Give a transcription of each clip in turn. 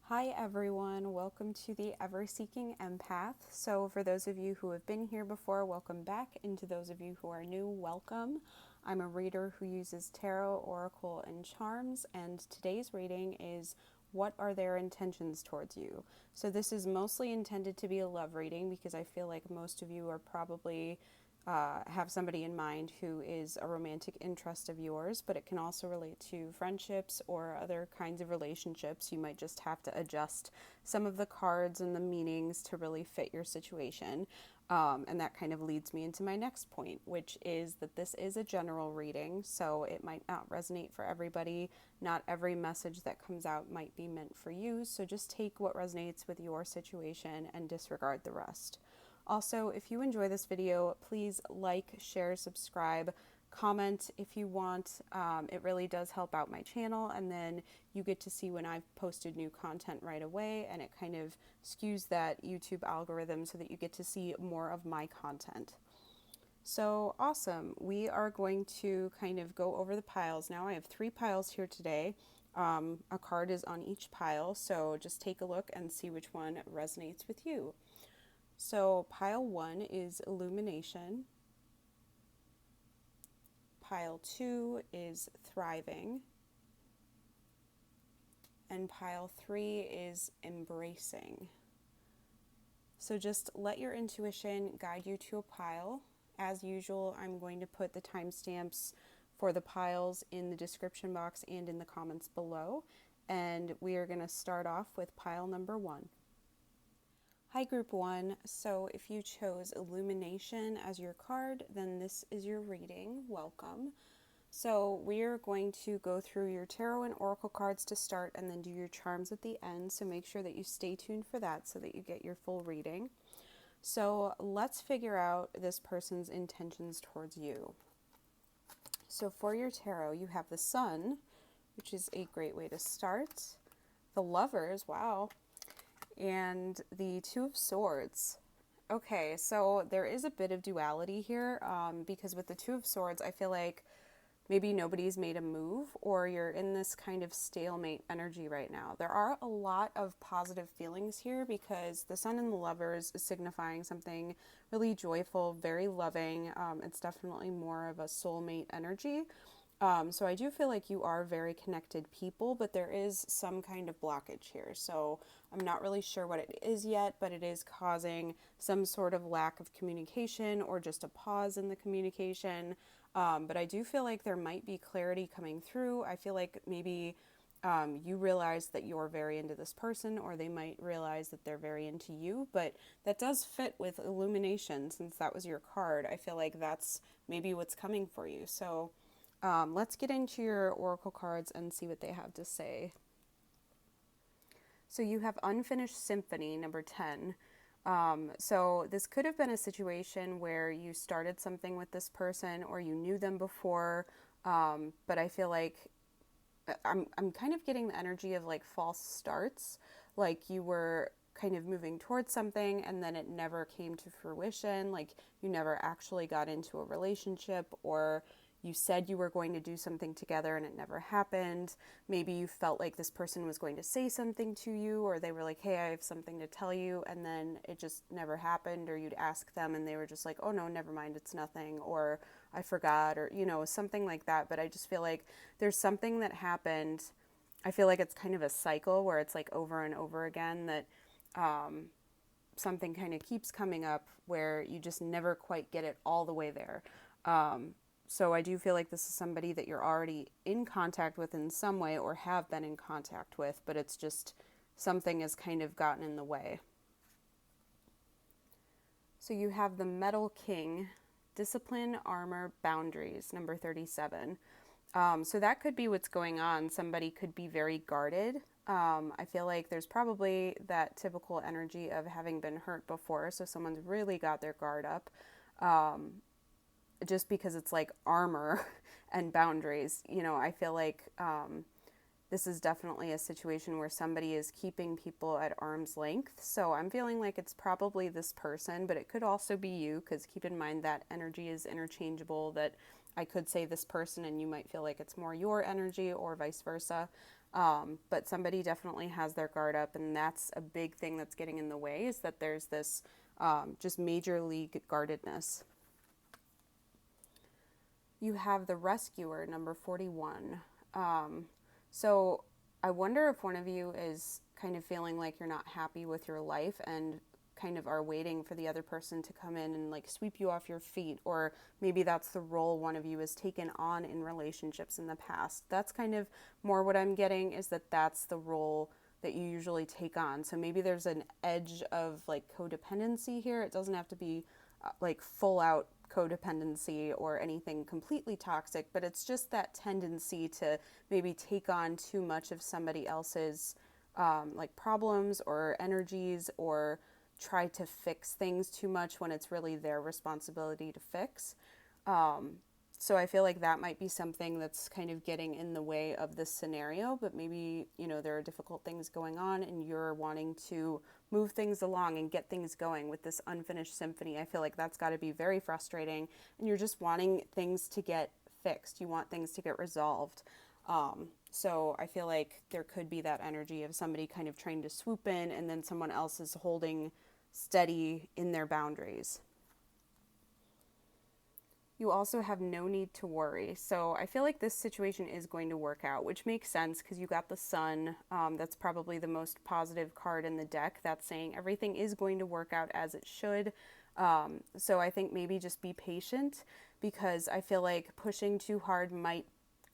Hi everyone, welcome to the Ever Seeking Empath. So, for those of you who have been here before, welcome back, and to those of you who are new, welcome. I'm a reader who uses tarot, oracle, and charms, and today's reading is What Are Their Intentions Towards You? So, this is mostly intended to be a love reading because I feel like most of you are probably have somebody in mind who is a romantic interest of yours, but it can also relate to friendships or other kinds of relationships. You might just have to adjust some of the cards and the meanings to really fit your situation. And that kind of leads me into my next point, which is that this is a general reading, so it might not resonate for everybody. Not every message that comes out might be meant for you, so just take what resonates with your situation and disregard the rest. Also, if you enjoy this video, please like, share, subscribe, comment if you want. It really does help out my channel, and then you get to see when I've posted new content right away, and it kind of skews that YouTube algorithm so that you get to see more of my content. So awesome. We are going to kind of go over the piles now. I have 3 piles here today. A card is on each pile, so just take a look and see which one resonates with you. So pile 1 is illumination. Pile 2 is thriving. And pile 3 is embracing. So just let your intuition guide you to a pile. As usual, I'm going to put the timestamps for the piles in the description box and in the comments below. And we are going to start off with pile number 1. Hi Group 1, so if you chose Illumination as your card, then this is your reading. Welcome. So we're going to go through your tarot and oracle cards to start and then do your charms at the end, so make sure that you stay tuned for that so that you get your full reading. So let's figure out this person's intentions towards you. So for your tarot, you have the Sun, which is a great way to start. The Lovers, wow. And the Two of Swords. Okay, so there is a bit of duality here because with the Two of Swords, I feel like maybe nobody's made a move or you're in this kind of stalemate energy right now. There are a lot of positive feelings here because the Sun and the Lovers is signifying something really joyful, very loving. It's definitely more of a soulmate energy. So I do feel like you are very connected people, but there is some kind of blockage here. So I'm not really sure what it is yet, but it is causing some sort of lack of communication or just a pause in the communication. But I do feel like there might be clarity coming through. I feel like maybe you realize that you're very into this person, or they might realize that they're very into you, but that does fit with illumination since that was your card. I feel like that's maybe what's coming for you. So let's get into your oracle cards and see what they have to say. So you have Unfinished Symphony, number 10. So this could have been a situation where you started something with this person or you knew them before, but I feel like I'm kind of getting the energy of like false starts, like you were kind of moving towards something and then it never came to fruition, like you never actually got into a relationship, or you said you were going to do something together and it never happened. Maybe you felt like this person was going to say something to you, or they were like, hey, I have something to tell you, and then it just never happened, or you'd ask them and they were just like, oh no, never mind, it's nothing, or I forgot, or something like that. But I just feel like there's something that happened. I feel like it's kind of a cycle where it's like over and over again that something kind of keeps coming up where you just never quite get it all the way there. So I do feel like this is somebody that you're already in contact with in some way or have been in contact with, but it's just something has kind of gotten in the way. So you have the Metal King, Discipline, Armor, Boundaries, number 37. So that could be what's going on. Somebody could be very guarded. I feel like there's probably that typical energy of having been hurt before, so someone's really got their guard up. Just because it's like armor and boundaries, I feel like this is definitely a situation where somebody is keeping people at arm's length. So I'm feeling like it's probably this person, but it could also be you, because keep in mind that energy is interchangeable, that I could say this person and you might feel like it's more your energy or vice versa. But somebody definitely has their guard up, and that's a big thing that's getting in the way, is that there's this just major league guardedness. You have the rescuer, number 41. So I wonder if one of you is kind of feeling like you're not happy with your life and kind of are waiting for the other person to come in and like sweep you off your feet, or maybe that's the role one of you has taken on in relationships in the past. That's kind of more what I'm getting, is that that's the role that you usually take on. So maybe there's an edge of like codependency here. It doesn't have to be like full out codependency or anything completely toxic, but it's just that tendency to maybe take on too much of somebody else's like problems or energies, or try to fix things too much when it's really their responsibility to fix. So I feel like that might be something that's kind of getting in the way of this scenario, but maybe, there are difficult things going on and you're wanting to move things along and get things going with this unfinished symphony. I feel like that's got to be very frustrating, and you're just wanting things to get fixed. You want things to get resolved. So I feel like there could be that energy of somebody kind of trying to swoop in, and then someone else is holding steady in their boundaries. You also have no need to worry. So I feel like this situation is going to work out, which makes sense because you got the sun. That's probably the most positive card in the deck. That's saying everything is going to work out as it should. So I think maybe just be patient, because I feel like pushing too hard might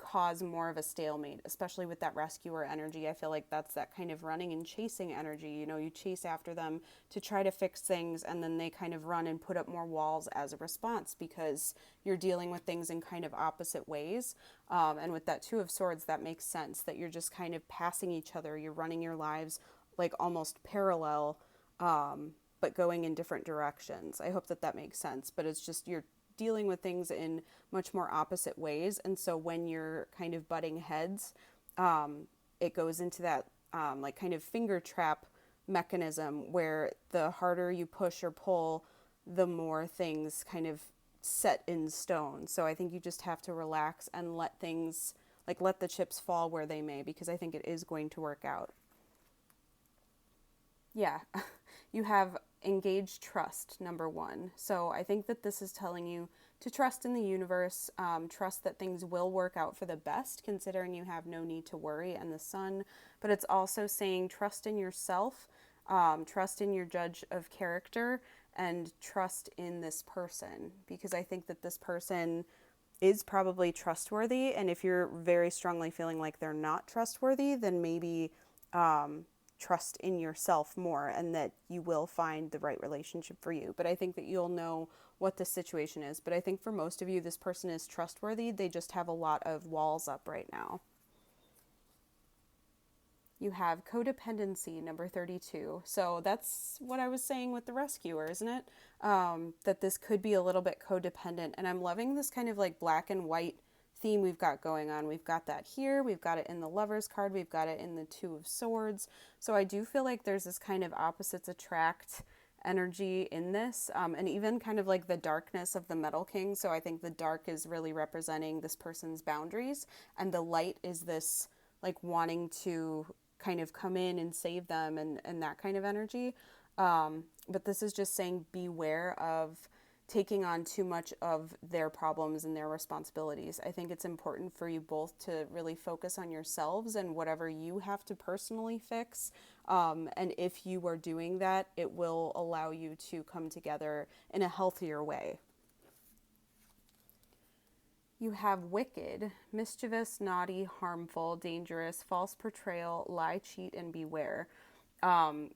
cause more of a stalemate, especially with that rescuer energy. I feel like that's that kind of running and chasing energy. You chase after them to try to fix things, and then they kind of run and put up more walls as a response, because you're dealing with things in kind of opposite ways. And with that Two of Swords, that makes sense, that you're just kind of passing each other. You're running your lives like almost parallel, but going in different directions. I hope that makes sense, but it's just you're dealing with things in much more opposite ways. And so when you're kind of butting heads, it goes into that like kind of finger trap mechanism, where the harder you push or pull, the more things kind of set in stone. So I think you just have to relax and let things, like, let the chips fall where they may, because I think it is going to work out. Yeah. You have engage trust, number 1. So I think that this is telling you to trust in the universe, trust that things will work out for the best, considering you have no need to worry, and the sun. But it's also saying trust in yourself, trust in your judge of character, and trust in this person, because I think that this person is probably trustworthy. And if you're very strongly feeling like they're not trustworthy, then maybe trust in yourself more, and that you will find the right relationship for you. But I think that you'll know what the situation is. But I think for most of you, this person is trustworthy. They just have a lot of walls up right now. You have codependency, number 32. So that's what I was saying with the rescuer, isn't it? That this could be a little bit codependent. And I'm loving this kind of like black and white theme we've got going on. We've got that here. We've got it in the Lover's card. We've got it in the Two of Swords. So I do feel like there's this kind of opposites attract energy in this, and even kind of like the darkness of the Metal King. So I think the dark is really representing this person's boundaries, and the light is this like wanting to kind of come in and save them, and that kind of energy. But this is just saying beware of taking on too much of their problems and their responsibilities. I think it's important for you both to really focus on yourselves and whatever you have to personally fix. And if you are doing that, it will allow you to come together in a healthier way. You have wicked, mischievous, naughty, harmful, dangerous, false portrayal, lie, cheat, and beware.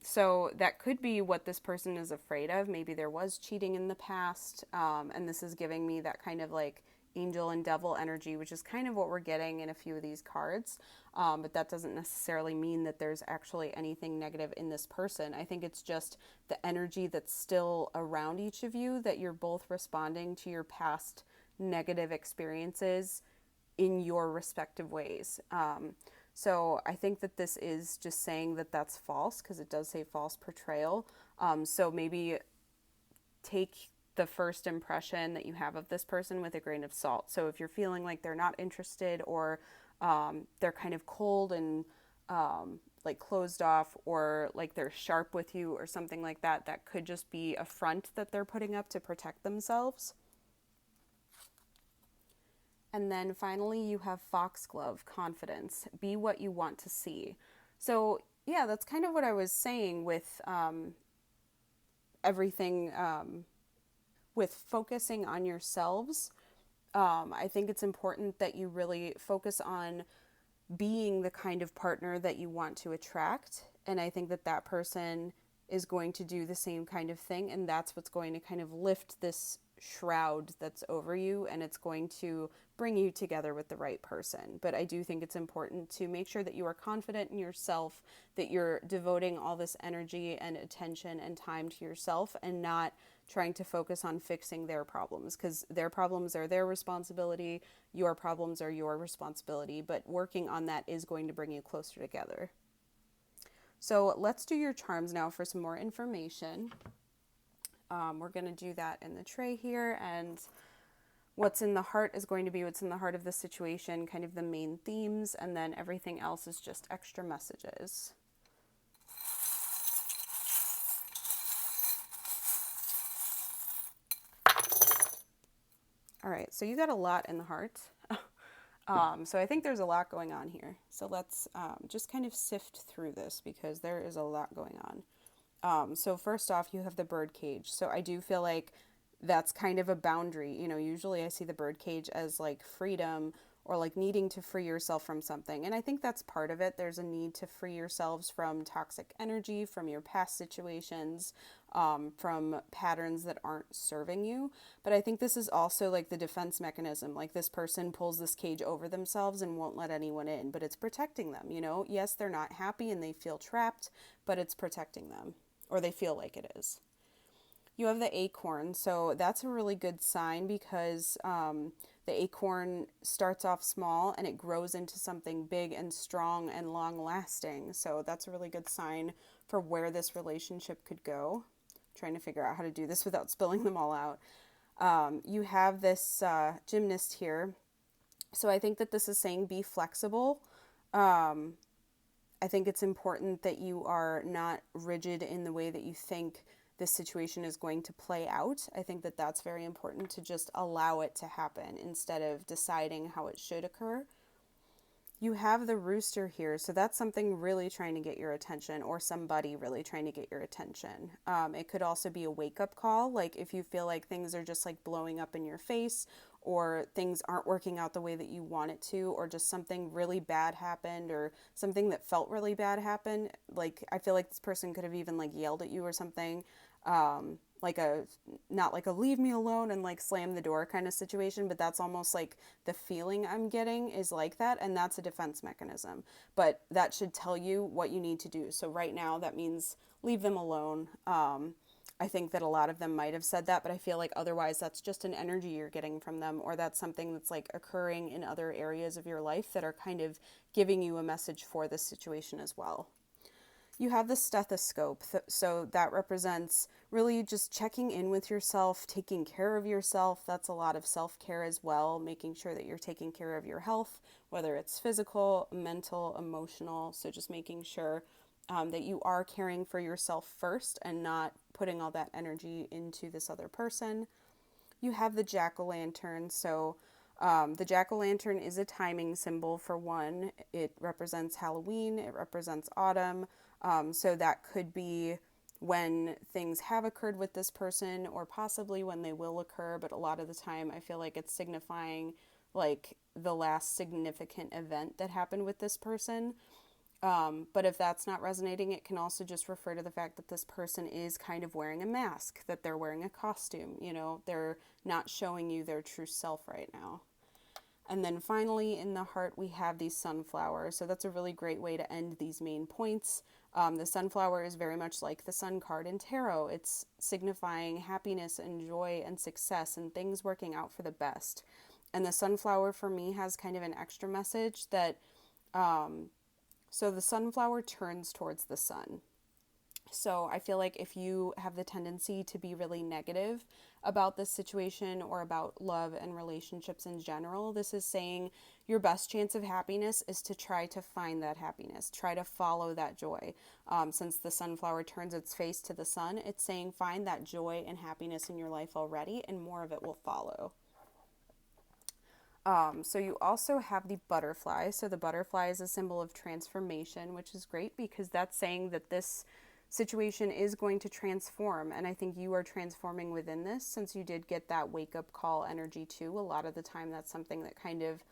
So that could be what this person is afraid of. Maybe there was cheating in the past, and this is giving me that kind of like angel and devil energy, which is kind of what we're getting in a few of these cards. But that doesn't necessarily mean that there's actually anything negative in this person. I think it's just the energy that's still around each of you, that you're both responding to your past negative experiences in your respective ways. So I think that this is just saying that that's false, because it does say false portrayal. So maybe take the first impression that you have of this person with a grain of salt. So if you're feeling like they're not interested, or they're kind of cold and like closed off, or like they're sharp with you or something like that. That could just be a front that they're putting up to protect themselves. And then finally, you have foxglove, confidence. Be what you want to see. So, yeah, that's kind of what I was saying with everything, with focusing on yourselves. I think it's important that you really focus on being the kind of partner that you want to attract. And I think that that person is going to do the same kind of thing. And that's what's going to kind of lift this shroud that's over you, and it's going to bring you together with the right person. But I do think it's important to make sure that you are confident in yourself, that you're devoting all this energy and attention and time to yourself, and not trying to focus on fixing their problems, because their problems are their responsibility, your problems are your responsibility, but working on that is going to bring you closer together. So let's do your charms now for some more information. We're going to do that in the tray here, and what's in the heart is going to be what's in the heart of the situation, kind of the main themes, and then everything else is just extra messages. All right, so you got a lot in the heart. So I think there's a lot going on here. So let's just kind of sift through this, because there is a lot going on. So first off, you have the bird cage. So I do feel like that's kind of a boundary. You know, usually I see the bird cage as like freedom, or like needing to free yourself from something. And I think that's part of it. There's a need to free yourselves from toxic energy, from your past situations, from patterns that aren't serving you. But I think this is also like the defense mechanism. Like, this person pulls this cage over themselves and won't let anyone in, but it's protecting them. You know, yes, they're not happy and they feel trapped, but it's protecting them, or they feel like it is. You have the acorn, so that's a really good sign, because the acorn starts off small and it grows into something big and strong and long lasting. So that's a really good sign for where this relationship could go. I'm trying to figure out how to do this without spilling them all out. You have this gymnast here. So I think that this is saying be flexible. I think it's important that you are not rigid in the way that you think this situation is going to play out. I think that that's very important, to just allow it to happen instead of deciding how it should occur. You have the rooster here, so that's something really trying to get your attention, or somebody really trying to get your attention. It could also be a wake-up call, like if you feel like things are just like blowing up in your face, or things aren't working out the way that you want it to, or just something really bad happened, or something that felt really bad happened. Like, I feel like this person could have even like yelled at you or something, like a, not like a leave me alone and like slam the door kind of situation, but that's almost like the feeling I'm getting is like that, and that's a defense mechanism. But that should tell you what you need to do. So right now that means leave them alone. I think that a lot of them might have said that, but I feel like otherwise that's just an energy you're getting from them, or that's something that's like occurring in other areas of your life that are kind of giving you a message for this situation as well. You have the stethoscope, so that represents really just checking in with yourself, taking care of yourself. That's a lot of self-care as well, making sure that you're taking care of your health, whether it's physical, mental, emotional. So just making sure that you are caring for yourself first and not putting all that energy into this other person. You have the jack-o'-lantern. So the jack-o'-lantern is a timing symbol for one. It represents Halloween. It represents autumn. So that could be when things have occurred with this person, or possibly when they will occur. But a lot of the time I feel like it's signifying like the last significant event that happened with this person. But if that's not resonating, it can also just refer to the fact that this person is kind of wearing a mask, that they're wearing a costume, you know, they're not showing you their true self right now. And then finally, in the heart, we have these sunflowers. So that's a really great way to end these main points. The sunflower is very much like the sun card in tarot. It's signifying happiness and joy and success and things working out for the best. And the sunflower for me has kind of an extra message that, so the sunflower turns towards the sun. So I feel like if you have the tendency to be really negative about this situation or about love and relationships in general, this is saying your best chance of happiness is to try to find that happiness, try to follow that joy. Since the sunflower turns its face to the sun, it's saying find that joy and happiness in your life already, and more of it will follow. So you also have the butterfly. So the butterfly is a symbol of transformation, which is great because that's saying that this situation is going to transform. And I think you are transforming within this since you did get that wake up call energy too. A lot of the time, that's something that kind of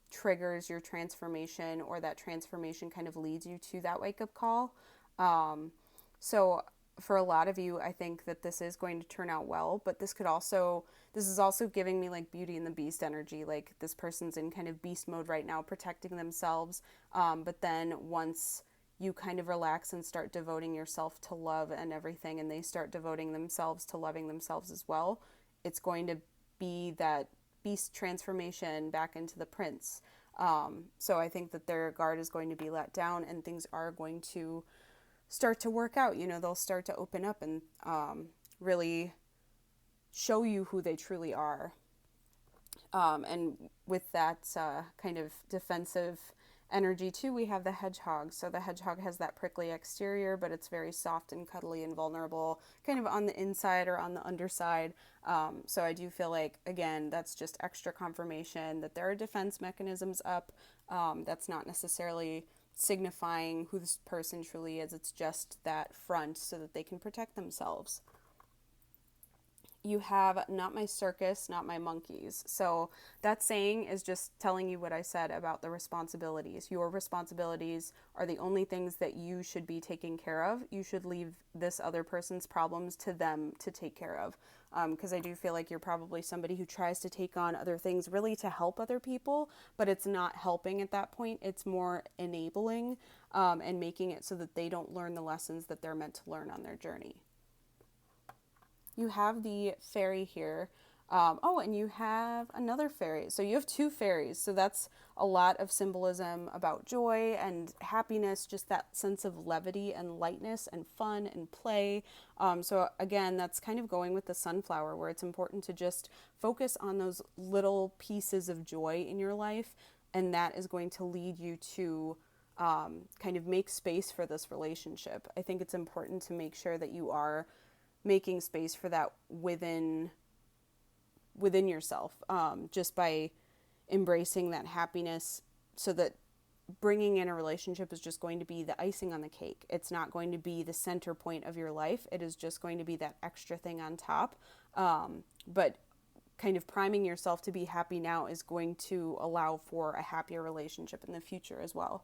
triggers your transformation, or that transformation kind of leads you to that wake up call. So for a lot of you, I think that this is going to turn out well, but this is also giving me like Beauty and the Beast energy. Like this person's in kind of beast mode right now, protecting themselves. But then once you kind of relax and start devoting yourself to love and everything, and they start devoting themselves to loving themselves as well, it's going to be that beast transformation back into the prince. So I think that their guard is going to be let down and things are going to start to work out. They'll start to open up and really show you who they truly are. And with that kind of defensive energy too, we have the hedgehog. So the hedgehog has that prickly exterior, but it's very soft and cuddly and vulnerable, kind of on the inside or on the underside. So I do feel like, again, that's just extra confirmation that there are defense mechanisms up. That's not necessarily signifying who this person truly is. It's just that front so that they can protect themselves. You have not my circus, not my monkeys. So that saying is just telling you what I said about the responsibilities. Your responsibilities are the only things that you should be taking care of. You should leave this other person's problems to them to take care of. Because I do feel like you're probably somebody who tries to take on other things really to help other people, but it's not helping at that point. It's more enabling and making it so that they don't learn the lessons that they're meant to learn on their journey. You have the fairy here. And you have another fairy. So you have two fairies. So that's a lot of symbolism about joy and happiness, just that sense of levity and lightness and fun and play. So again, that's kind of going with the sunflower, where it's important to just focus on those little pieces of joy in your life. And that is going to lead you to kind of make space for this relationship. I think it's important to make sure that you are making space for that within yourself, just by embracing that happiness, so that bringing in a relationship is just going to be the icing on the cake. It's not going to be the center point of your life. It is just going to be that extra thing on top. But kind of priming yourself to be happy now is going to allow for a happier relationship in the future as well.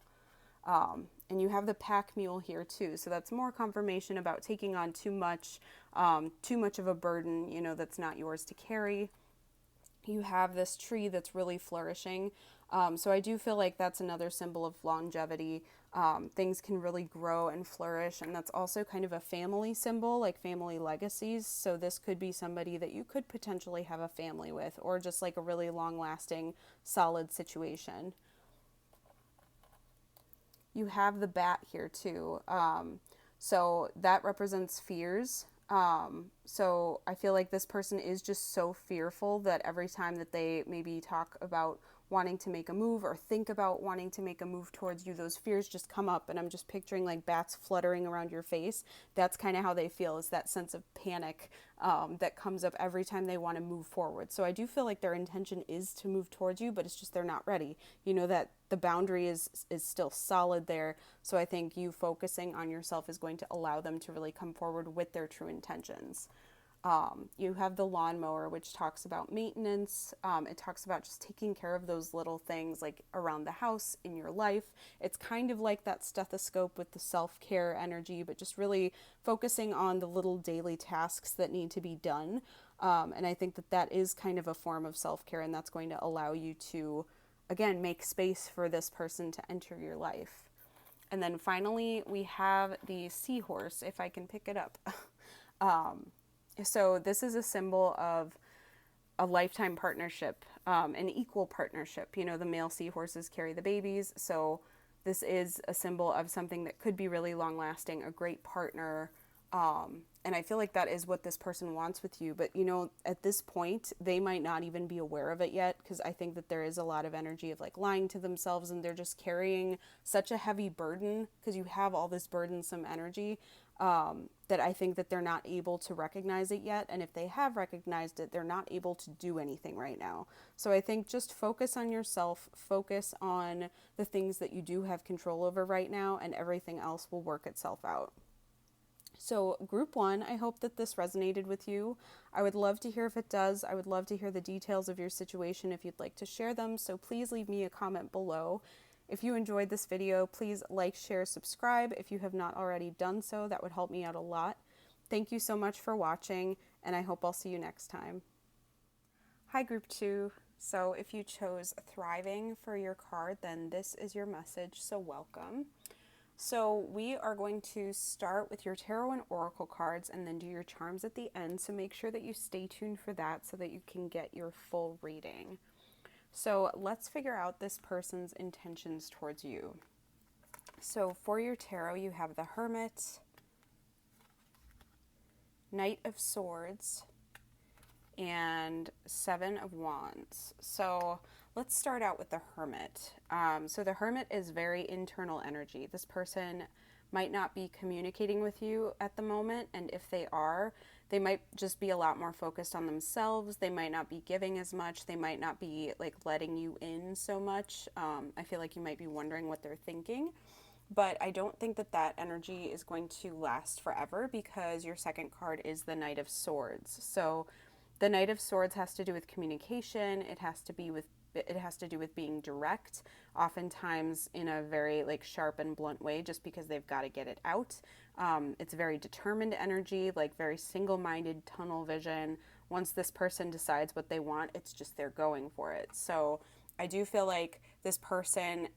And you have the pack mule here too. So that's more confirmation about taking on too much of a burden, that's not yours to carry. You have this tree that's really flourishing. So I do feel like that's another symbol of longevity. Things can really grow and flourish. And that's also kind of a family symbol, like family legacies. So this could be somebody that you could potentially have a family with, or just like a really long lasting, solid situation. You have the bat here too. So that represents fears. So I feel like this person is just so fearful that every time that they maybe talk about wanting to make a move or think about wanting to make a move towards you, those fears just come up, and I'm just picturing like bats fluttering around your face. That's kind of how they feel, is that sense of panic that comes up every time they want to move forward. So I do feel like their intention is to move towards you, but it's just they're not ready. That the boundary is still solid there. So I think you focusing on yourself is going to allow them to really come forward with their true intentions. You have the lawnmower, which talks about maintenance. It talks about just taking care of those little things like around the house, in your life. It's kind of like that stethoscope with the self-care energy, but just really focusing on the little daily tasks that need to be done. And I think that is kind of a form of self-care, and that's going to allow you to, again, make space for this person to enter your life. And then finally, we have the seahorse, if I can pick it up. So this is a symbol of a lifetime partnership, an equal partnership. The male seahorses carry the babies. So this is a symbol of something that could be really long lasting, a great partner, And I feel like that is what this person wants with you. But, you know, at this point, they might not even be aware of it yet, because I think that there is a lot of energy of like lying to themselves, and they're just carrying such a heavy burden because you have all this burdensome energy, that I think that they're not able to recognize it yet. And if they have recognized it, they're not able to do anything right now. So I think just focus on yourself, focus on the things that you do have control over right now, and everything else will work itself out. So, group one, I hope that this resonated with you. I would love to hear if it does. I would love to hear the details of your situation if you'd like to share them. So, please leave me a comment below. If you enjoyed this video, please like, share, subscribe. If you have not already done so, that would help me out a lot. Thank you so much for watching, and I hope I'll see you next time. Hi, group two. So, if you chose thriving for your card, then this is your message. So, welcome. So we are going to start with your tarot and oracle cards and then do your charms at the end. So make sure that you stay tuned for that so that you can get your full reading. So let's figure out this person's intentions towards you. So for your tarot, you have the Hermit, Knight of Swords, and Seven of Wands. So let's start out with the Hermit. So the Hermit is very internal energy. This person might not be communicating with you at the moment, and if they are, they might just be a lot more focused on themselves. They might not be giving as much. They might not be like letting you in so much. I feel like you might be wondering what they're thinking. But I don't think that that energy is going to last forever, because your second card is the Knight of Swords. So the Knight of Swords has to do with communication. It has to do with being direct, oftentimes in a very like sharp and blunt way, just because they've got to get it out. It's very determined energy, like very single-minded, tunnel vision. Once this person decides what they want, it's just they're going for it. So I do feel like this person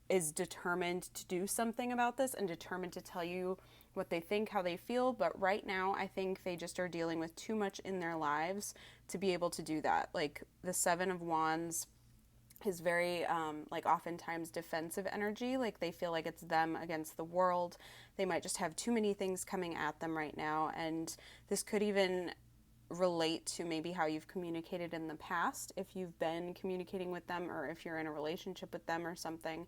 is determined to do something about this and determined to tell you what they think, how they feel. But right now, I think they just are dealing with too much in their lives to be able to do that. Like the Seven of Wands is very, like oftentimes defensive energy. Like they feel like it's them against the world. They might just have too many things coming at them right now. And this could even relate to maybe how you've communicated in the past, if you've been communicating with them or if you're in a relationship with them or something.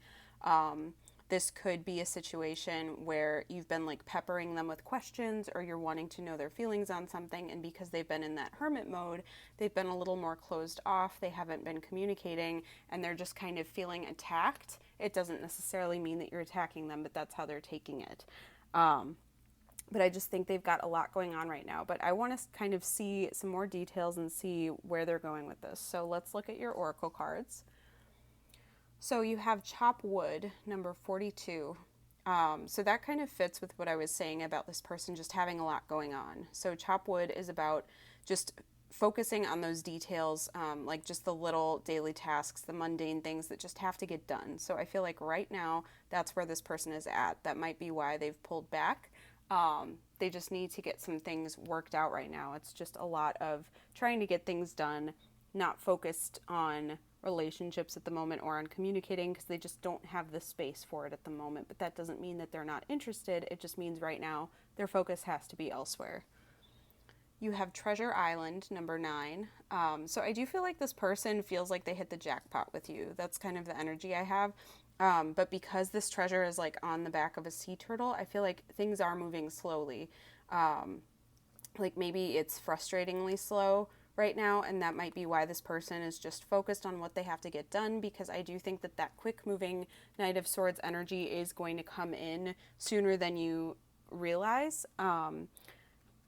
This could be a situation where you've been like peppering them with questions, or you're wanting to know their feelings on something, and because they've been in that hermit mode, they've been a little more closed off. They haven't been communicating, and they're just kind of feeling attacked. It doesn't necessarily mean that you're attacking them, but that's how they're taking it. But I just think they've got a lot going on right now. But I want to kind of see some more details and see where they're going with this. So let's look at your oracle cards. So you have Chop Wood, number 42. So that kind of fits with what I was saying about this person just having a lot going on. So Chop Wood is about just focusing on those details, like just the little daily tasks, the mundane things that just have to get done. So I feel like right now that's where this person is at. That might be why they've pulled back. They just need to get some things worked out right now. It's just a lot of trying to get things done, not focused on relationships at the moment or on communicating, because they just don't have the space for it at the moment. But that doesn't mean that they're not interested. It just means right now their focus has to be elsewhere. You have Treasure Island, number 9. So I do feel like this person feels like they hit the jackpot with you. That's kind of the energy I have. But because this treasure is like on the back of a sea turtle, I feel like things are moving slowly. Like maybe it's frustratingly slow right now, and that might be why this person is just focused on what they have to get done, because I do think that that quick moving Knight of Swords energy is going to come in sooner than you realize.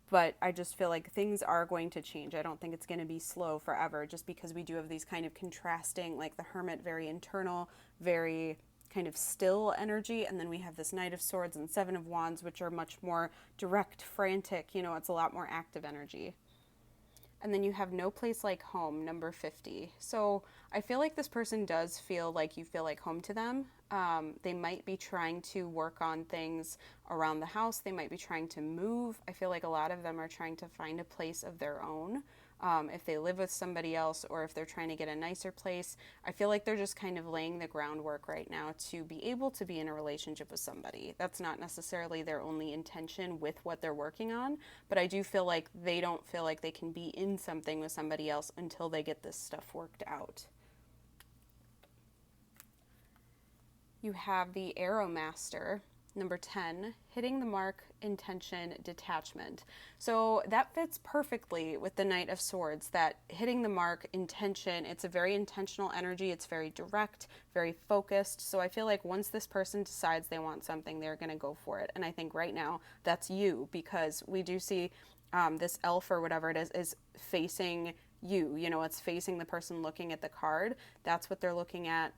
But I just feel like things are going to change. I don't think it's going to be slow forever, just because we do have these kind of contrasting, like the Hermit, very internal, very kind of still energy, and then we have this Knight of Swords and Seven of Wands, which are much more direct, frantic, it's a lot more active energy. And then you have No Place Like Home, number 50. So I feel like this person does feel like you feel like home to them. They might be trying to work on things around the house. They might be trying to move. I feel like a lot of them are trying to find a place of their own. if they live with somebody else, or if they're trying to get a nicer place. I feel like they're just kind of laying the groundwork right now to be able to be in a relationship with somebody. That's not necessarily their only intention with what they're working on, but I do feel like they don't feel like they can be in something with somebody else until they get this stuff worked out. You have the Arrow Master, number 10, hitting the mark, intention, detachment. So that fits perfectly with the Knight of Swords, that hitting the mark, intention, it's a very intentional energy. It's very direct, very focused. So I feel like once this person decides they want something, they're going to go for it. And I think right now that's you, because we do see this elf or whatever it is facing you. You know, it's facing the person looking at the card. That's what they're looking at.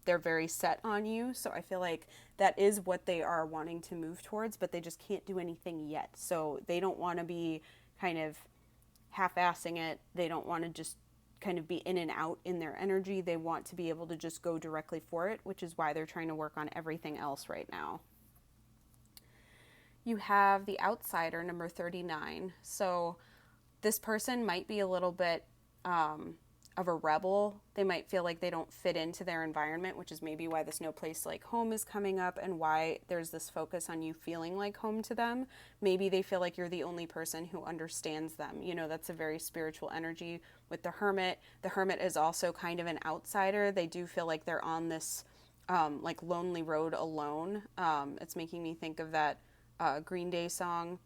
They're very set on you. So I feel like that is what they are wanting to move towards, but they just can't do anything yet. So they don't want to be kind of half-assing it. They don't want to just kind of be in and out in their energy. They want to be able to just go directly for it, which is why they're trying to work on everything else right now. You have the Outsider, number 39. So this person might be a little bit of a rebel. They might feel like they don't fit into their environment, which is maybe why this No Place Like Home is coming up and why there's this focus on you feeling like home to them. Maybe they feel like you're the only person who understands them. You know, that's a very spiritual energy with the Hermit. The Hermit is also kind of an outsider. They do feel like they're on this like lonely road alone. It's making me think of that Green Day song,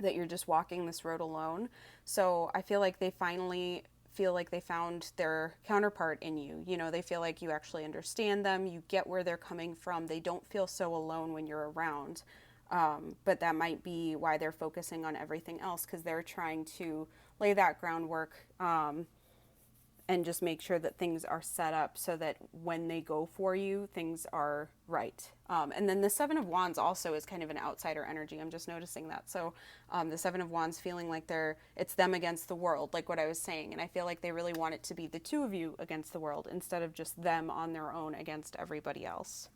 that you're just walking this road alone. So I feel like they finally feel like they found their counterpart in you. You know, they feel like you actually understand them, you get where they're coming from, they don't feel so alone when you're around. But that might be why they're focusing on everything else, because they're trying to lay that groundwork and just make sure that things are set up so that when they go for you, things are right. And then the Seven of Wands also is kind of an outsider energy. I'm just noticing that. So the Seven of Wands feeling like it's them against the world, like what I was saying. And I feel like they really want it to be the two of you against the world instead of just them on their own against everybody else.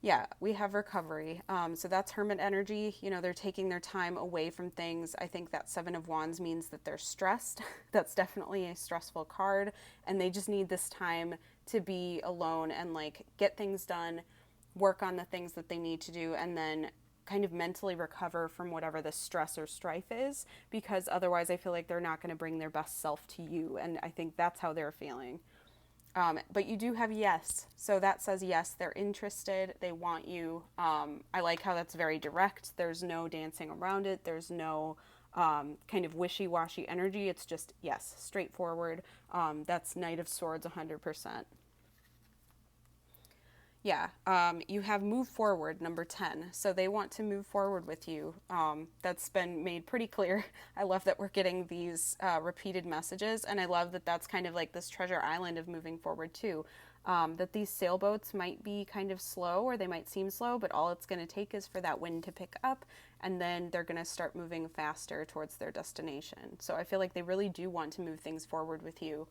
Yeah, we have recovery. So that's Hermit energy. You know, they're taking their time away from things. I think that Seven of Wands means that they're stressed. That's definitely a stressful card. And they just need this time to be alone and like get things done, work on the things that they need to do, and then kind of mentally recover from whatever the stress or strife is. Because otherwise I feel like they're not going to bring their best self to you. And I think that's how they're feeling. But you do have yes. So that says yes, they're interested, they want you. I like how that's very direct. There's no dancing around it. There's no kind of wishy-washy energy. It's just yes, straightforward. That's Knight of Swords 100%. Yeah, you have move forward, number 10. So they want to move forward with you. That's been made pretty clear. I love that we're getting these repeated messages, and I love that that's kind of like this treasure island of moving forward too. That these sailboats might be kind of slow, or they might seem slow, but all it's going to take is for that wind to pick up, and then they're going to start moving faster towards their destination. So I feel like they really do want to move things forward with you,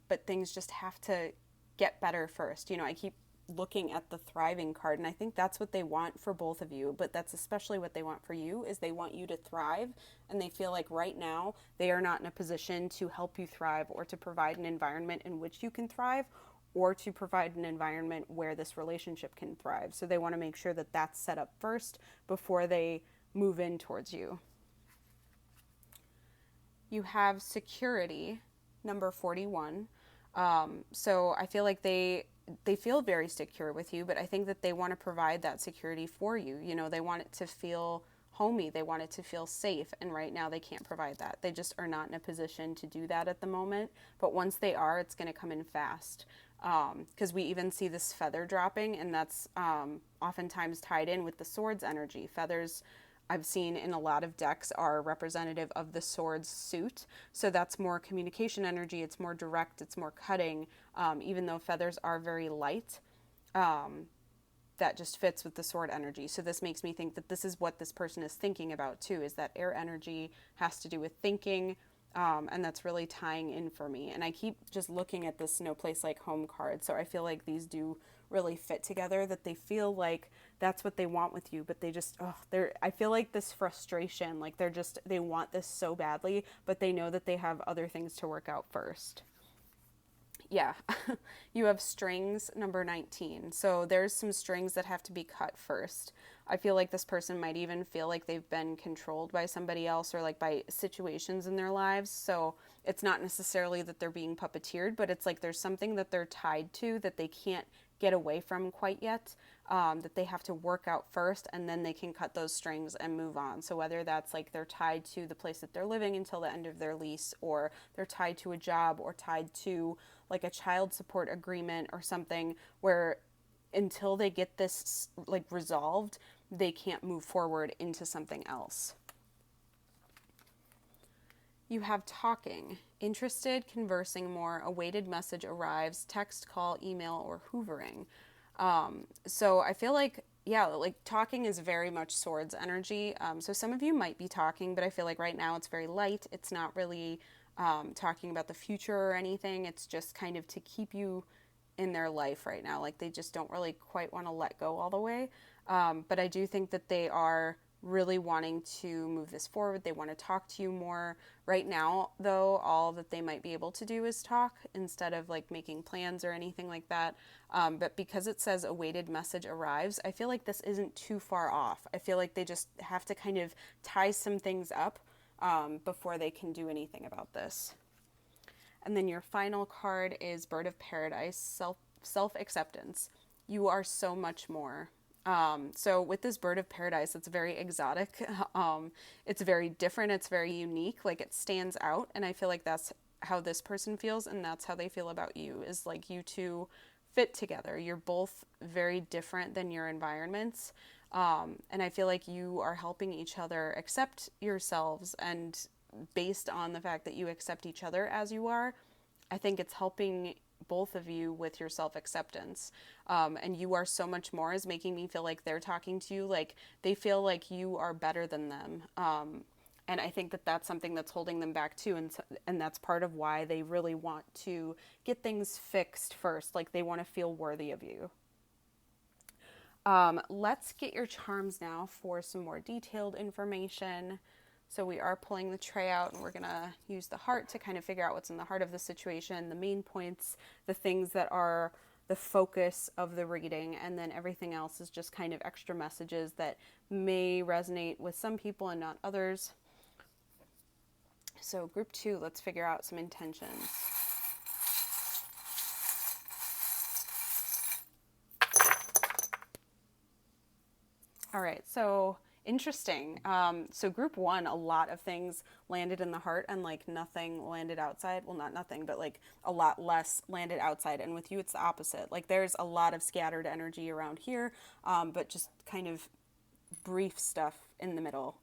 but things just have to get better first. You know, I keep looking at the thriving card, and I think that's what they want for both of you, but that's especially what they want for you, is they want you to thrive, and they feel like right now they are not in a position to help you thrive or to provide an environment in which you can thrive or to provide an environment where this relationship can thrive. So they want to make sure that that's set up first before they move in towards you. You have security, number 41. So I feel like they feel very secure with you, but I think that they want to provide that security for you. You know, they want it to feel homey. They want it to feel safe. And right now they can't provide that. They just are not in a position to do that at the moment. But once they are, it's going to come in fast. Because we even see this feather dropping, and that's oftentimes tied in with the swords energy. Feathers, I've seen in a lot of decks, are representative of the swords suit. So that's more communication energy. It's more direct. It's more cutting. Even though feathers are very light, that just fits with the sword energy. So this makes me think that this is what this person is thinking about too, is that air energy has to do with thinking. And that's really tying in for me. And I keep just looking at this No Place Like Home card. So I feel like these do really fit together, that they feel like that's what they want with you, but they just, I feel like this frustration, like they want this so badly, but they know that they have other things to work out first. Yeah, you have strings number 19. So there's some strings that have to be cut first. I feel like this person might even feel like they've been controlled by somebody else or like by situations in their lives. So it's not necessarily that they're being puppeteered, but it's like there's something that they're tied to that they can't get away from quite yet, that they have to work out first, and then they can cut those strings and move on. So whether that's like they're tied to the place that they're living until the end of their lease, or they're tied to a job, or tied to like a child support agreement or something, where until they get this like resolved, they can't move forward into something else. You have talking, interested, conversing more, awaited message arrives, text, call, email, or hoovering. So I feel like, yeah, like talking is very much swords energy. So some of you might be talking, but I feel like right now it's very light. It's not really talking about the future or anything. It's just kind of to keep you in their life right now. Like they just don't really quite want to let go all the way. But I do think that they are really wanting to move this forward. They want to talk to you more. Right now, though, all that they might be able to do is talk instead of like making plans or anything like that. But because it says awaited message arrives, I feel like this isn't too far off. I feel like they just have to kind of tie some things up before they can do anything about this. And then your final card is Bird of Paradise, self-acceptance. You are so much more. So with this Bird of Paradise, it's very exotic. It's very different. It's very unique. Like it stands out. And I feel like that's how this person feels. And that's how they feel about you, is like you two fit together. You're both very different than your environments. And I feel like you are helping each other accept yourselves, and based on the fact that you accept each other as you are, I think it's helping both of you with your self-acceptance. And you are so much more is making me feel like they're talking to you like they feel like you are better than them. And I think that that's something that's holding them back too. And that's part of why they really want to get things fixed first. Like they want to feel worthy of you. Let's get your charms now for some more detailed information. So we are pulling the tray out, and we're going to use the heart to kind of figure out what's in the heart of the situation, the main points, the things that are the focus of the reading, and then everything else is just kind of extra messages that may resonate with some people and not others. So group 2, let's figure out some intentions. All right, so interesting. So group 1, a lot of things landed in the heart and like nothing landed outside. Well, not nothing, but like a lot less landed outside. And with you, it's the opposite. Like there's a lot of scattered energy around here, but just kind of brief stuff in the middle.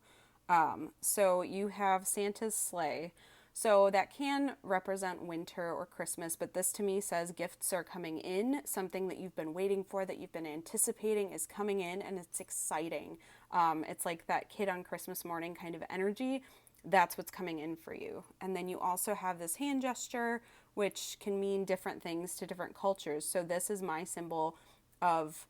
So you have Santa's sleigh. So that can represent winter or Christmas, but this to me says gifts are coming in. Something that you've been waiting for, that you've been anticipating is coming in, and it's exciting. It's like that kid on Christmas morning kind of energy. That's what's coming in for you. And then you also have this hand gesture, which can mean different things to different cultures. So this is my symbol of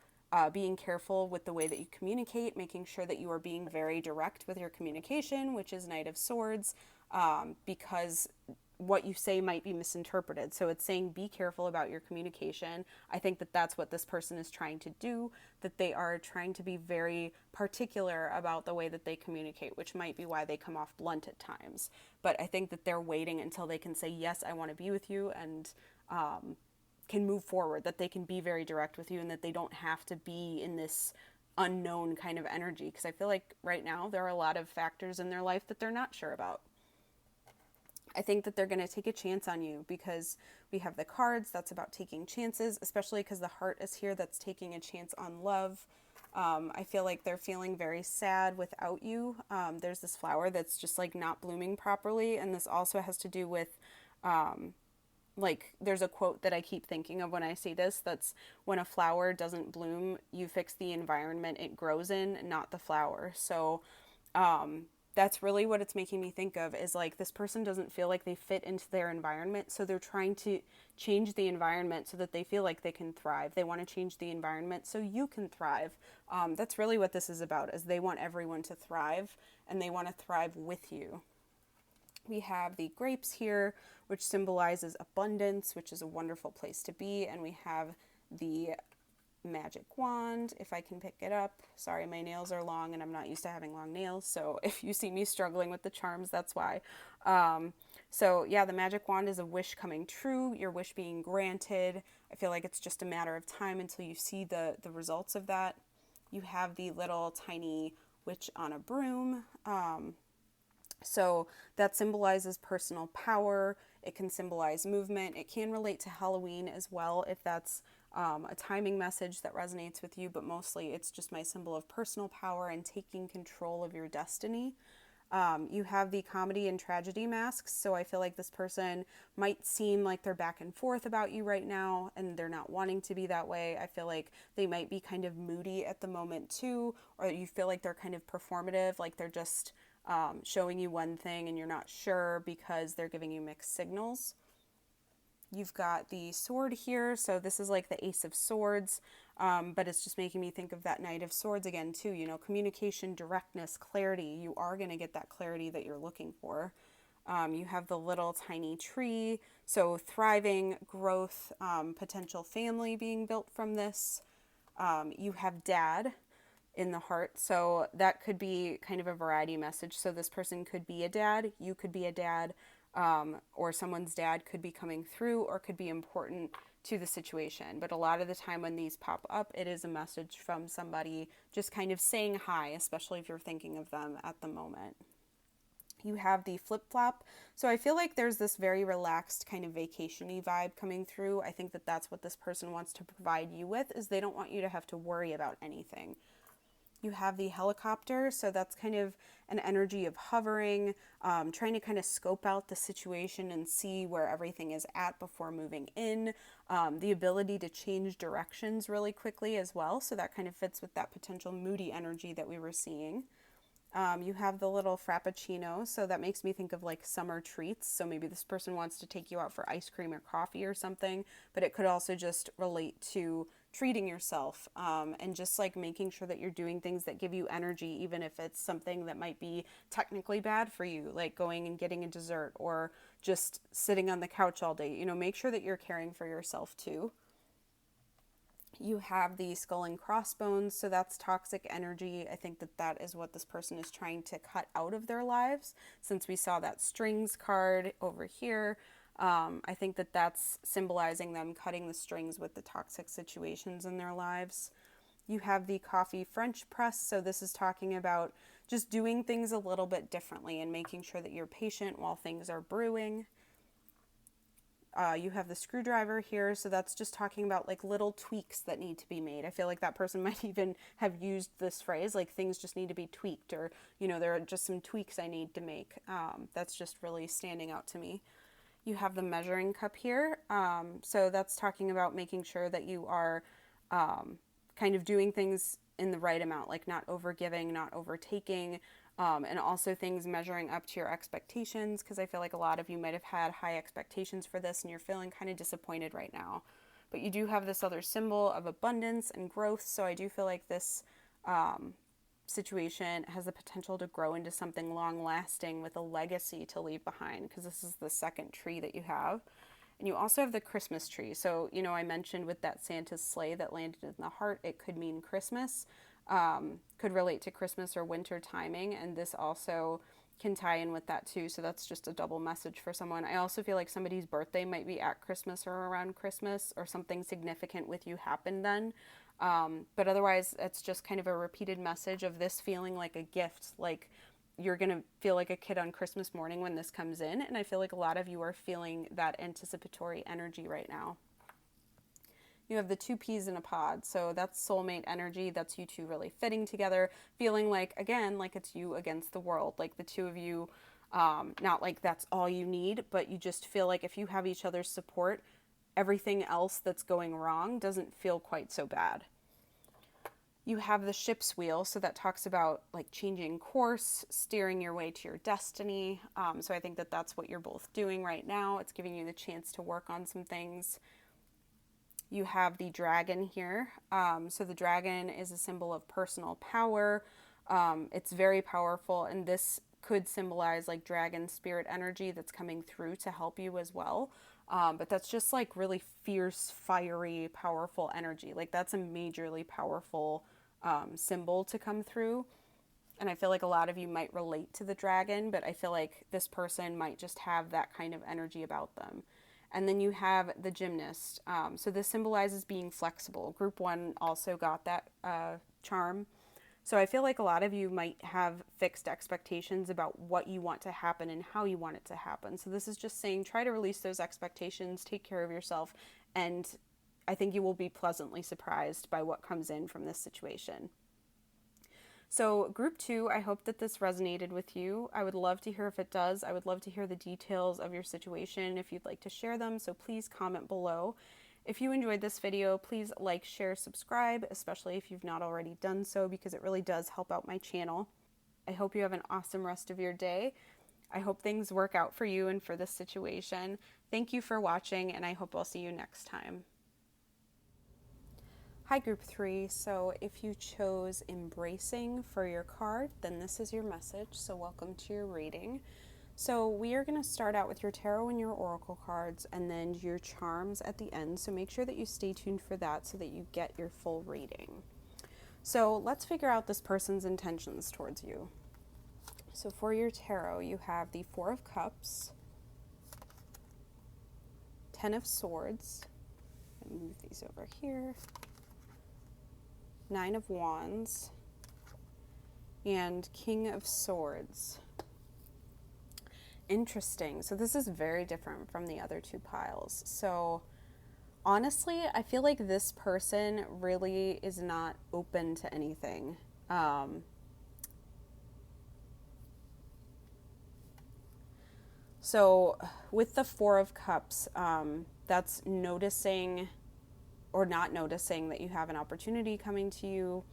being careful with the way that you communicate, making sure that you are being very direct with your communication, which is Knight of Swords, because what you say might be misinterpreted. So it's saying be careful about your communication. I think that that's what this person is trying to do, that they are trying to be very particular about the way that they communicate, which might be why they come off blunt at times. But I think that they're waiting until they can say, yes, I want to be with you, and can move forward, that they can be very direct with you, and that they don't have to be in this unknown kind of energy. Because I feel like right now there are a lot of factors in their life that they're not sure about. I think that they're going to take a chance on you, because we have the cards that's about taking chances, especially because the heart is here, that's taking a chance on love. I feel like they're feeling very sad without you. There's this flower that's just like not blooming properly, and this also has to do with like there's a quote that I keep thinking of when I see this, that's when a flower doesn't bloom, you fix the environment it grows in, not the flower. So that's really what it's making me think of, is like this person doesn't feel like they fit into their environment, so they're trying to change the environment so that they feel like they can thrive. They want to change the environment so you can thrive. That's really what this is about, is they want everyone to thrive, and they want to thrive with you. We have the grapes here, which symbolizes abundance, which is a wonderful place to be, and we have the magic wand, if I can pick it up. Sorry, my nails are long and I'm not used to having long nails, so if you see me struggling with the charms, that's why. So yeah, the magic wand is a wish coming true, your wish being granted. I feel like it's just a matter of time until you see the results of that. You have the little tiny witch on a broom. So that symbolizes personal power. It can symbolize movement. It can relate to Halloween as well if that's a timing message that resonates with you, but mostly it's just my symbol of personal power and taking control of your destiny. You have the comedy and tragedy masks, so I feel like this person might seem like they're back and forth about you right now, and they're not wanting to be that way. I feel like they might be kind of moody at the moment too, or you feel like they're kind of performative, like they're just showing you one thing and you're not sure because they're giving you mixed signals. You've got the sword here, so this is like the Ace of Swords, but it's just making me think of that Knight of Swords again too, you know, communication, directness, clarity. You are going to get that clarity that you're looking for. You have the little tiny tree, so thriving, growth, potential family being built from this. You have dad in the heart, so that could be kind of a variety message. So this person could be a dad, you could be a dad, or someone's dad could be coming through or could be important to the situation. But a lot of the time when these pop up, it is a message from somebody just kind of saying hi, especially if you're thinking of them at the moment. You have the flip-flop. So I feel like there's this very relaxed kind of vacation-y vibe coming through. I think that that's what this person wants to provide you with, is they don't want you to have to worry about anything. You have the helicopter, so that's kind of an energy of hovering, trying to kind of scope out the situation and see where everything is at before moving in. The ability to change directions really quickly as well, so that kind of fits with that potential moody energy that we were seeing. You have the little frappuccino, so that makes me think of like summer treats. So maybe this person wants to take you out for ice cream or coffee or something, but it could also just relate to treating yourself, and just like making sure that you're doing things that give you energy, even if it's something that might be technically bad for you, like going and getting a dessert or just sitting on the couch all day. You know, make sure that you're caring for yourself too. You have the skull and crossbones, so that's toxic energy. I think that that is what this person is trying to cut out of their lives, since we saw that strings card over here. I think that that's symbolizing them cutting the strings with the toxic situations in their lives. You have the coffee French press, so this is talking about just doing things a little bit differently and making sure that you're patient while things are brewing. You have the screwdriver here, so that's just talking about like little tweaks that need to be made. I feel like that person might even have used this phrase, like things just need to be tweaked, or, you know, there are just some tweaks I need to make. That's just really standing out to me. You have the measuring cup here, so that's talking about making sure that you are kind of doing things in the right amount, like not overgiving, not overtaking, and also things measuring up to your expectations, because I feel like a lot of you might have had high expectations for this and you're feeling kind of disappointed right now. But you do have this other symbol of abundance and growth, so I do feel like this situation has the potential to grow into something long-lasting with a legacy to leave behind, because this is the second tree that you have. And you also have the Christmas tree. So, you know, I mentioned with that Santa's sleigh that landed in the heart, it could mean Christmas. Could relate to Christmas or winter timing, and this also can tie in with that too, so that's just a double message for someone. I also feel like somebody's birthday might be at Christmas or around Christmas, or something significant with you happened then, but otherwise it's just kind of a repeated message of this feeling like a gift, like you're gonna feel like a kid on Christmas morning when this comes in, and I feel like a lot of you are feeling that anticipatory energy right now. You have the two peas in a pod, so that's soulmate energy. That's you two really fitting together, feeling like, again, like it's you against the world, like the two of you, not like that's all you need, but you just feel like if you have each other's support, everything else that's going wrong doesn't feel quite so bad. You have the ship's wheel, so that talks about like changing course, steering your way to your destiny. So I think that that's what you're both doing right now. It's giving you the chance to work on some things. You have the dragon here. So the dragon is a symbol of personal power. It's very powerful, and this could symbolize like dragon spirit energy that's coming through to help you as well. But that's just like really fierce, fiery, powerful energy. Like that's a majorly powerful symbol to come through. And I feel like a lot of you might relate to the dragon, but I feel like this person might just have that kind of energy about them. And then you have the gymnast. So this symbolizes being flexible. Group 1 also got that charm. So I feel like a lot of you might have fixed expectations about what you want to happen and how you want it to happen. So this is just saying try to release those expectations, take care of yourself, and I think you will be pleasantly surprised by what comes in from this situation. So group 2, I hope that this resonated with you. I would love to hear if it does. I would love to hear the details of your situation if you'd like to share them. So please comment below. If you enjoyed this video, please like, share, subscribe, especially if you've not already done so, because it really does help out my channel. I hope you have an awesome rest of your day. I hope things work out for you and for this situation. Thank you for watching, and I hope I'll see you next time. Hi group 3, so if you chose embracing for your card, then this is your message, so welcome to your reading. So we are going to start out with your tarot and your oracle cards and then your charms at the end, so make sure that you stay tuned for that so that you get your full reading. So let's figure out this person's intentions towards you. So for your tarot, you have the 4 of Cups, 10 of Swords, and move these over here, 9 of Wands, and King of Swords. Interesting. So this is very different from the other 2 piles. So honestly, I feel like this person really is not open to anything. So with the 4 of Cups, that's noticing or not noticing that you have an opportunity coming to you,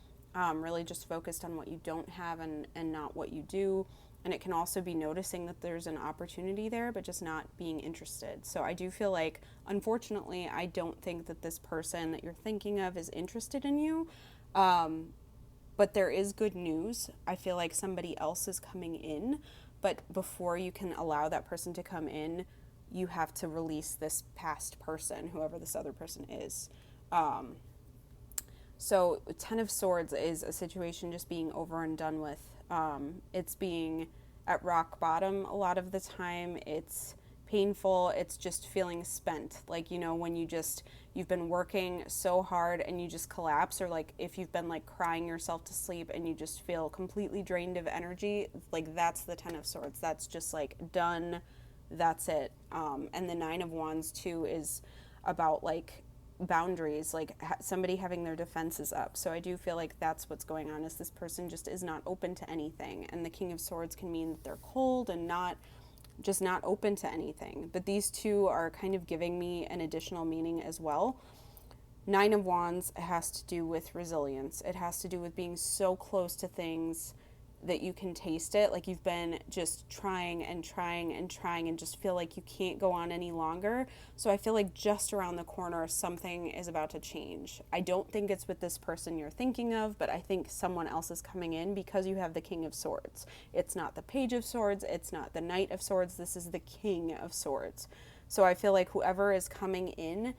really just focused on what you don't have and not what you do. And it can also be noticing that there's an opportunity there, but just not being interested. So I do feel like, unfortunately, I don't think that this person that you're thinking of is interested in you. But there is good news. I feel like somebody else is coming in. But before you can allow that person to come in, you have to release this past person, whoever this other person is. So 10 of Swords is a situation just being over and done with. It's being at rock bottom a lot of the time. It's painful. It's just feeling spent. Like, you know, when you've been working so hard and you just collapse, or like if you've been like crying yourself to sleep and you just feel completely drained of energy, like that's the 10 of Swords. That's just like done. That's it. And the 9 of Wands too is about like boundaries, like somebody having their defenses up. So I do feel like that's what's going on, is this person just is not open to anything. And the King of Swords can mean that they're cold and not open to anything. But these 2 are kind of giving me an additional meaning as well. 9 of Wands has to do with resilience. It has to do with being so close to things that you can taste it, like you've been just trying and trying and trying and just feel like you can't go on any longer. So I feel like just around the corner something is about to change. I don't think it's with this person you're thinking of, but I think someone else is coming in because you have the King of Swords. It's not the Page of Swords, it's not the Knight of Swords, this is the King of Swords. So I feel like whoever is coming in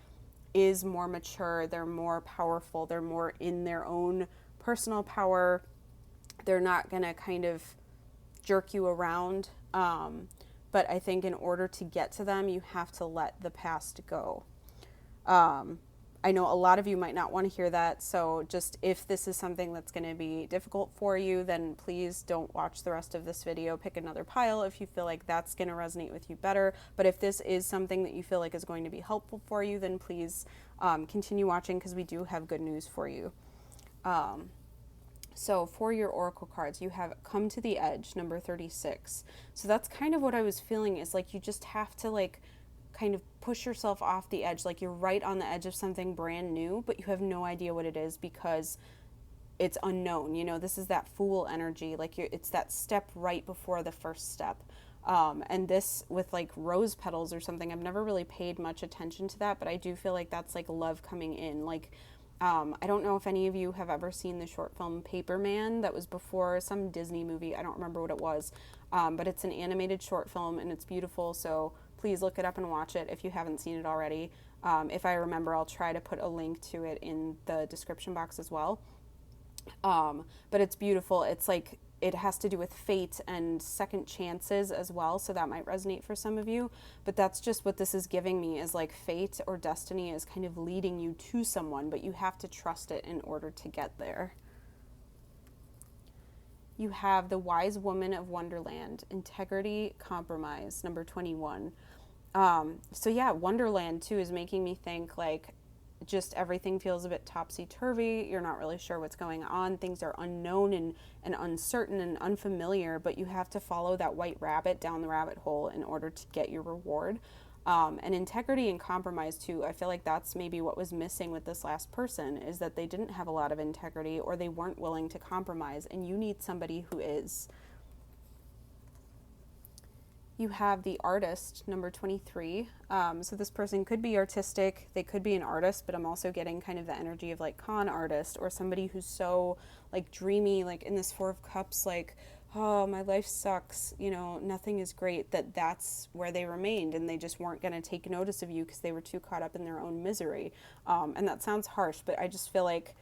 is more mature, they're more powerful, they're more in their own personal power. They're not going to kind of jerk you around. But I think in order to get to them, you have to let the past go. I know a lot of you might not want to hear that. So just if this is something that's going to be difficult for you, then please don't watch the rest of this video. Pick another pile if you feel like that's going to resonate with you better. But if this is something that you feel like is going to be helpful for you, then please continue watching, because we do have good news for you. So for your oracle cards, you have Come to the Edge, number 36. So that's kind of what I was feeling, is like you just have to like kind of push yourself off the edge. Like you're right on the edge of something brand new, but you have no idea what it is, because it's unknown. This is that fool energy. Like it's that step right before the first step. And this with like rose petals or something, I've never really paid much attention to that, but I do feel like that's like love coming in. Like, I don't know if any of you have ever seen the short film Paper Man that was before some Disney movie. I don't remember what it was, but it's an animated short film and it's beautiful. So please look it up and watch it if you haven't seen it already. If I remember, I'll try to put a link to it in the description box as well. But it's beautiful. It's like it has to do with fate and second chances as well, so that might resonate for some of you. But that's just what this is giving me, is like fate or destiny is kind of leading you to someone, but you have to trust it in order to get there. You have the wise woman of Wonderland, integrity, compromise, number 21. So yeah, Wonderland too is making me think like just everything feels a bit topsy-turvy. You're not really sure what's going on. Things are unknown and uncertain and unfamiliar, but you have to follow that white rabbit down the rabbit hole in order to get your reward. And integrity and compromise too, I feel like that's maybe what was missing with this last person, is that they didn't have a lot of integrity or they weren't willing to compromise, and you need somebody who is. You have the artist, number 23. So this person could be artistic, they could be an artist, but I'm also getting kind of the energy of like con artist, or somebody who's so like dreamy, like in this Four of Cups, like, oh, my life sucks, nothing is great, that's where they remained, and they just weren't going to take notice of you because they were too caught up in their own misery. And that sounds harsh, but I just feel like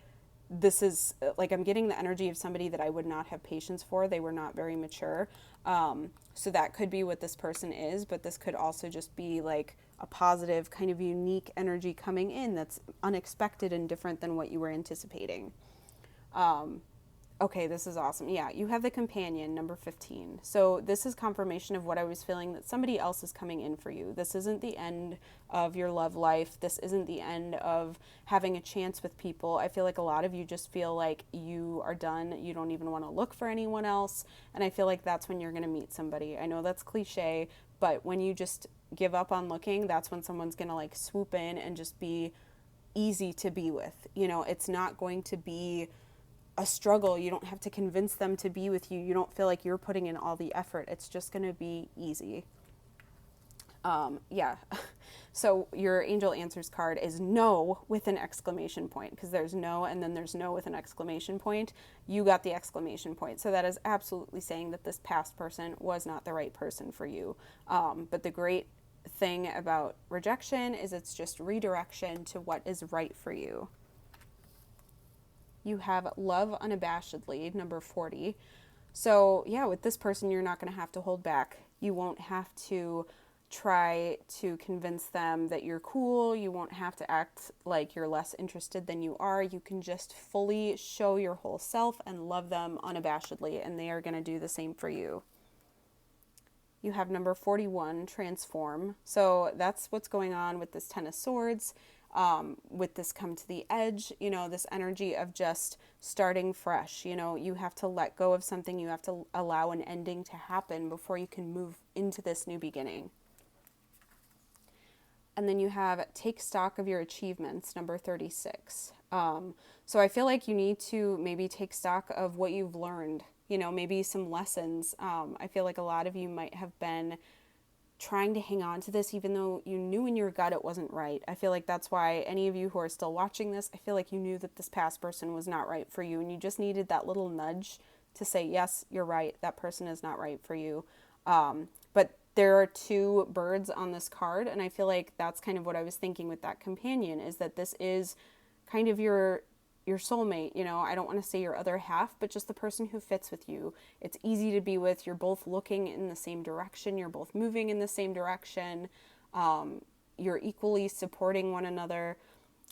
this is like I'm getting the energy of somebody that I would not have patience for. They were not very mature. So that could be what this person is, but this could also just be like a positive kind of unique energy coming in that's unexpected and different than what you were anticipating. Okay, this is awesome. Yeah, you have the companion, number 15. So this is confirmation of what I was feeling, that somebody else is coming in for you. This isn't the end of your love life. This isn't the end of having a chance with people. I feel like a lot of you just feel like you are done. You don't even want to look for anyone else. And I feel like that's when you're going to meet somebody. I know that's cliche, but when you just give up on looking, that's when someone's going to like swoop in and just be easy to be with. It's not going to be a struggle. You don't have to convince them to be with you. You don't feel like you're putting in all the effort. It's just going to be easy. Yeah. So your angel answers card is no with an exclamation point, because there's no and then there's no with an exclamation point. You got the exclamation point. So that is absolutely saying that this past person was not the right person for you. But the great thing about rejection is it's just redirection to what is right for you. You have love unabashedly, number 40. So yeah, with this person, you're not going to have to hold back. You won't have to try to convince them that you're cool. You won't have to act like you're less interested than you are. You can just fully show your whole self and love them unabashedly, and they are going to do the same for you. You have number 41, transform. So that's what's going on with this Ten of Swords. With this come to the edge, this energy of just starting fresh. You have to let go of something. You have to allow an ending to happen before you can move into this new beginning. And then you have take stock of your achievements, number 36. So I feel like you need to maybe take stock of what you've learned, maybe some lessons. I feel like a lot of you might have been trying to hang on to this even though you knew in your gut it wasn't right. I feel like that's why any of you who are still watching this, I feel like you knew that this past person was not right for you, and you just needed that little nudge to say, yes, you're right, that person is not right for you. But there are two birds on this card, and I feel like that's kind of what I was thinking with that companion, is that this is kind of your soulmate. I don't want to say your other half, but just the person who fits with you. It's easy to be with. You're both looking in the same direction. You're both moving in the same direction. You're equally supporting one another.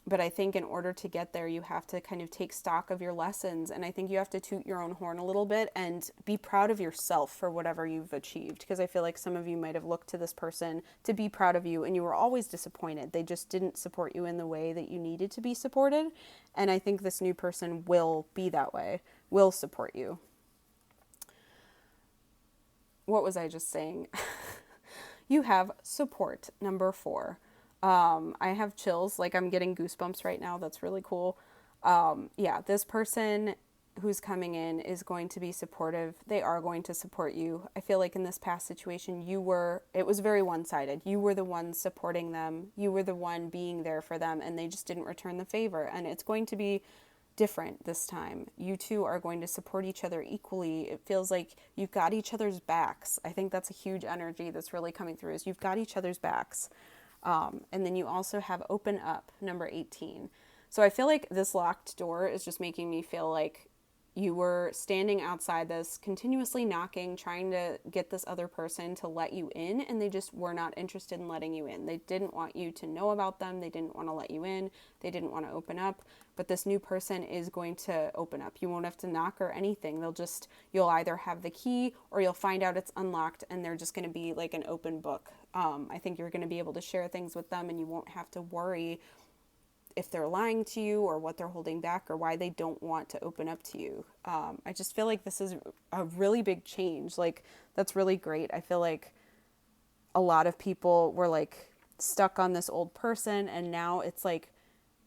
But I think in order to get there, you have to kind of take stock of your lessons. And I think you have to toot your own horn a little bit and be proud of yourself for whatever you've achieved. Because I feel like some of you might have looked to this person to be proud of you, and you were always disappointed. They just didn't support you in the way that you needed to be supported. And I think this new person will be that way, will support you. What was I just saying? You have support, number 4. I have chills, like I'm getting goosebumps right now. That's really cool. Yeah, this person who's coming in is going to be supportive. They are going to support you. I feel like in this past situation, it was very one-sided. You were the one supporting them. You were the one being there for them, and they just didn't return the favor. And it's going to be different this time. You two are going to support each other equally. It feels like you've got each other's backs. I think that's a huge energy that's really coming through, is you've got each other's backs. And then you also have open up, number 18. So I feel like this locked door is just making me feel like you were standing outside this, continuously knocking, trying to get this other person to let you in, and they just were not interested in letting you in. They didn't want you to know about them. They didn't want to let you in. They didn't want to open up. But this new person is going to open up. You won't have to knock or anything. You'll either have the key or you'll find out it's unlocked and they're just going to be like an open book. I think you're going to be able to share things with them and you won't have to worry if they're lying to you or what they're holding back or why they don't want to open up to you. I just feel like this is a really big change. Like, that's really great. I feel like a lot of people were like stuck on this old person, and now it's like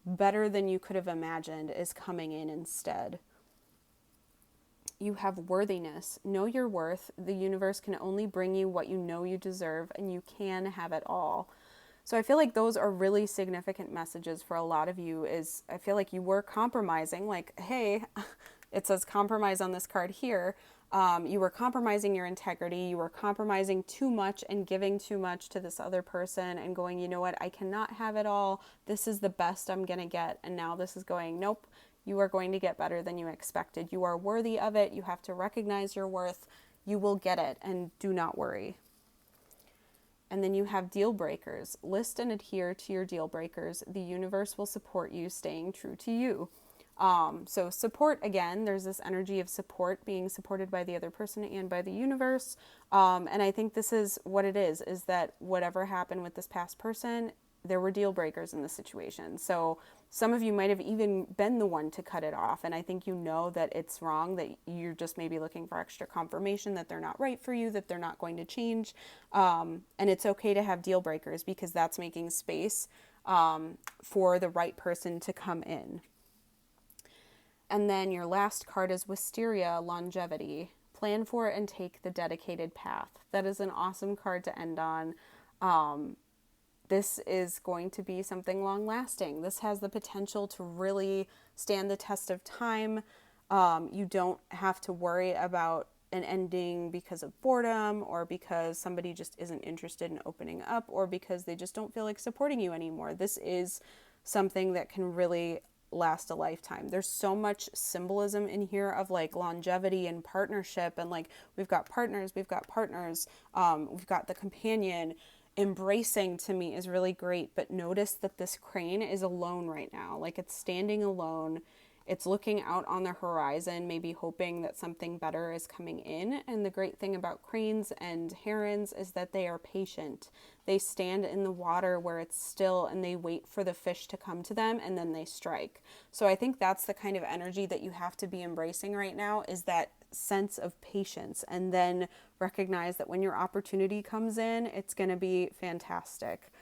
better than you could have imagined is coming in instead. You have worthiness. Know your worth. The universe can only bring you what you know you deserve, and you can have it all. So I feel like those are really significant messages for a lot of you. Is I feel like you were compromising, like, hey, it says compromise on this card here. You were compromising your integrity. You were compromising too much and giving too much to this other person and going, you know what, I cannot have it all. This is the best I'm going to get. And now this is going, nope, you are going to get better than you expected. You are worthy of it. You have to recognize your worth. You will get it, and do not worry. And then you have deal breakers. List and adhere to your deal breakers. The universe will support you staying true to you. So support, again, there's this energy of support, being supported by the other person and by the universe. And I think this is what it is that whatever happened with this past person, there were deal breakers in the situation. So some of you might have even been the one to cut it off. And I think you know that it's wrong, that you're just maybe looking for extra confirmation that they're not right for you, that they're not going to change. And it's okay to have deal breakers, because that's making space for the right person to come in. And then your last card is Wisteria, longevity. Plan for and take the dedicated path. That is an awesome card to end on. This is going to be something long-lasting. This has the potential to really stand the test of time. You don't have to worry about an ending because of boredom, or because somebody just isn't interested in opening up, or because they just don't feel like supporting you anymore. This is something that can really last a lifetime. There's so much symbolism in here of like longevity and partnership, and like we've got partners, we've got the companion. Embracing, to me, is really great, but notice that this crane is alone right now. Like, it's standing alone. It's looking out on the horizon, maybe hoping that something better is coming in. And the great thing about cranes and herons is that they are patient. They stand in the water where it's still and they wait for the fish to come to them, and then they strike. So I think that's the kind of energy that you have to be embracing right now, is that sense of patience, and then recognize that when your opportunity comes in, it's going to be fantastic.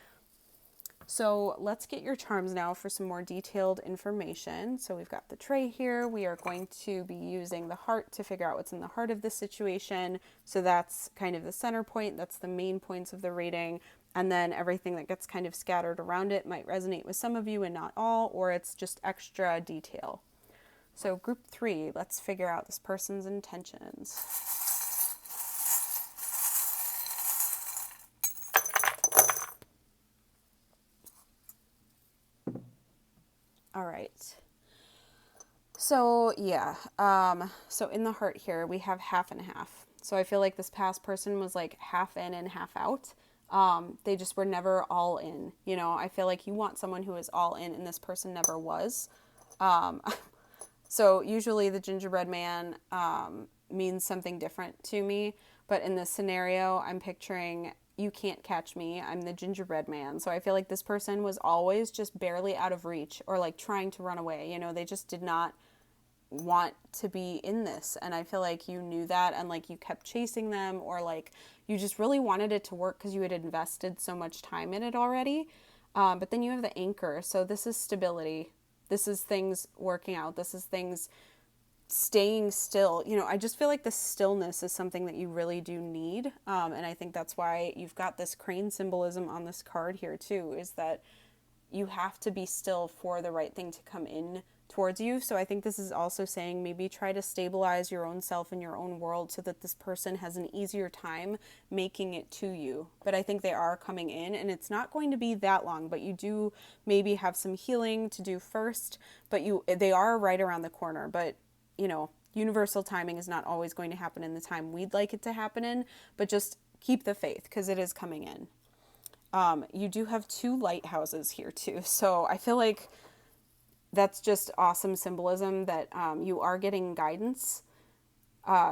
So let's get your charms now for some more detailed information. So we've got the tray here. We are going to be using the heart to figure out what's in the heart of this situation. So that's kind of the center point. That's the main points of the reading. And then everything that gets kind of scattered around it might resonate with some of you and not all, or it's just extra detail. So group 3, let's figure out this person's intentions. All right. So yeah, so in the heart here, we have half and half. So I feel like this past person was like half in and half out. They just were never all in. You know, I feel like you want someone who is all in, and this person never was. So usually the gingerbread man means something different to me. But in this scenario, I'm picturing, you can't catch me. I'm the gingerbread man. So I feel like this person was always just barely out of reach, or like trying to run away. You know, they just did not want to be in this. And I feel like you knew that, and like you kept chasing them, or like you just really wanted it to work because you had invested so much time in it already. But then you have the anchor. So this is stability. This is things working out. This is things staying still. I just feel like the stillness is something that you really do need. And I think that's why you've got this crane symbolism on this card here too, is that you have to be still for the right thing to come in towards you. So I think this is also saying maybe try to stabilize your own self and your own world so that this person has an easier time making it to you. But I think they are coming in, and it's not going to be that long, but you do maybe have some healing to do first, but they are right around the corner. But universal timing is not always going to happen in the time we'd like it to happen in, but just keep the faith because it is coming in. You do have 2 lighthouses here too. So I feel like that's just awesome symbolism that you are getting guidance.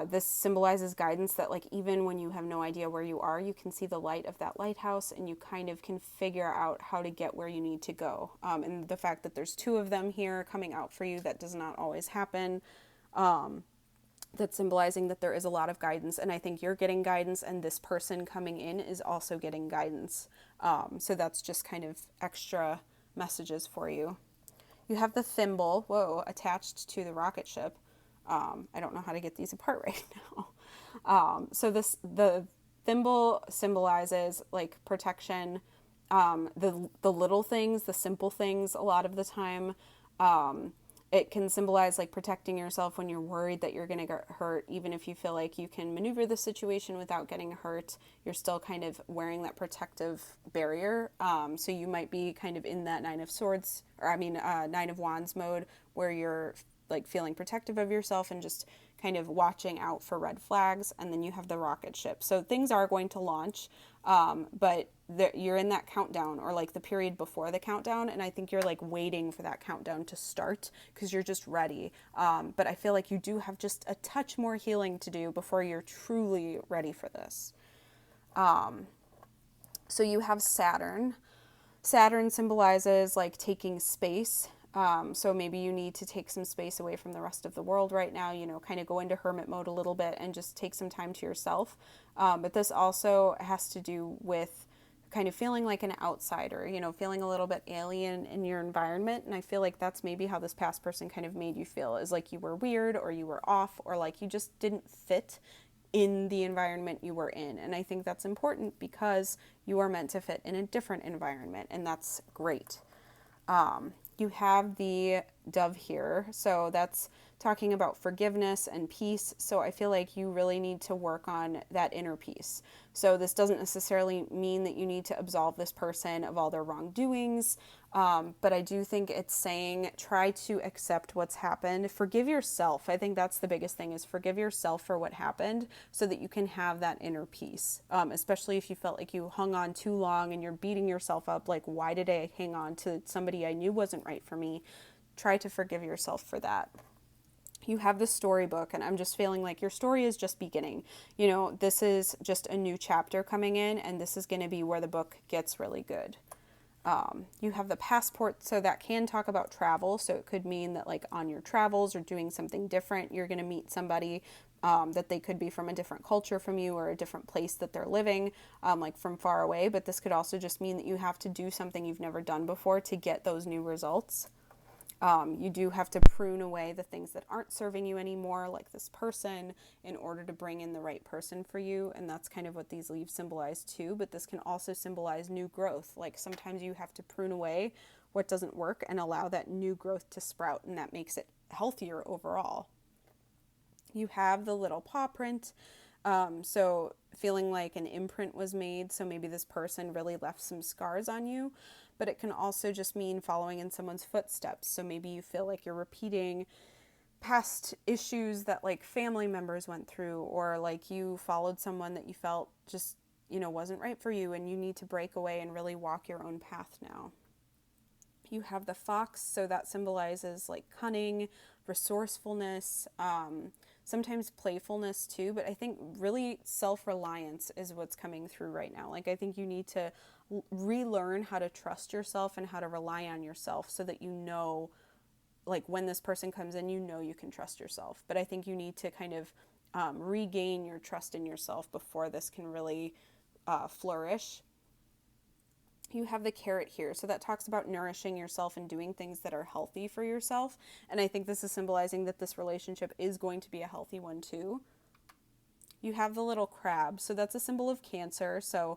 This symbolizes guidance that like even when you have no idea where you are, you can see the light of that lighthouse and you kind of can figure out how to get where you need to go. And the fact that there's 2 of them here coming out for you, that does not always happen. That's symbolizing that there is a lot of guidance, and I think you're getting guidance and this person coming in is also getting guidance. So that's just kind of extra messages for you. You have the thimble, attached to the rocket ship. I don't know how to get these apart right now. So the thimble symbolizes like protection, the little things, the simple things a lot of the time. It can symbolize like protecting yourself when you're worried that you're going to get hurt. Even if you feel like you can maneuver the situation without getting hurt, you're still kind of wearing that protective barrier. So you might be kind of in that Nine of Wands mode where you're like feeling protective of yourself and just kind of watching out for red flags. And then you have the rocket ship. So things are going to launch, but you're in that countdown or like the period before the countdown. And I think you're like waiting for that countdown to start because you're just ready. But I feel like you do have just a touch more healing to do before you're truly ready for this. So you have Saturn. Saturn symbolizes like taking space. So maybe you need to take some space away from the rest of the world right now, kind of go into hermit mode a little bit and just take some time to yourself. But this also has to do with kind of feeling like an outsider, feeling a little bit alien in your environment. And I feel like that's maybe how this past person kind of made you feel, is like you were weird or you were off or like you just didn't fit in the environment you were in. And I think that's important because you are meant to fit in a different environment, and that's great. You have the dove here, so that's talking about forgiveness and peace. So I feel like you really need to work on that inner peace. So this doesn't necessarily mean that you need to absolve this person of all their wrongdoings, but I do think it's saying try to accept what's happened. Forgive yourself. I think that's the biggest thing, is forgive yourself for what happened so that you can have that inner peace, especially if you felt like you hung on too long and you're beating yourself up, like, why did I hang on to somebody I knew wasn't right for me? Try to forgive yourself for that. You have the storybook, and I'm just feeling like your story is just beginning. This is just a new chapter coming in, and this is going to be where the book gets really good. You have the passport, so that can talk about travel. So it could mean that like on your travels or doing something different, you're going to meet somebody that they could be from a different culture from you or a different place that they're living, like from far away. But this could also just mean that you have to do something you've never done before to get those new results. You do have to prune away the things that aren't serving you anymore, like this person, in order to bring in the right person for you. And that's kind of what these leaves symbolize too. But this can also symbolize new growth. Like sometimes you have to prune away what doesn't work and allow that new growth to sprout. And that makes it healthier overall. You have the little paw print. So feeling like an imprint was made. So maybe this person really left some scars on you. But it can also just mean following in someone's footsteps. So maybe you feel like you're repeating past issues that like family members went through, or like you followed someone that you felt just, wasn't right for you, and you need to break away and really walk your own path now. You have the fox, so that symbolizes like cunning, resourcefulness, sometimes playfulness too, but I think really self-reliance is what's coming through right now. Like I think you need to relearn how to trust yourself and how to rely on yourself so that like when this person comes in, you can trust yourself. But I think you need to kind of regain your trust in yourself before this can really flourish. You have the carrot here. So that talks about nourishing yourself and doing things that are healthy for yourself. And I think this is symbolizing that this relationship is going to be a healthy one too. You have the little crab. So that's a symbol of Cancer. So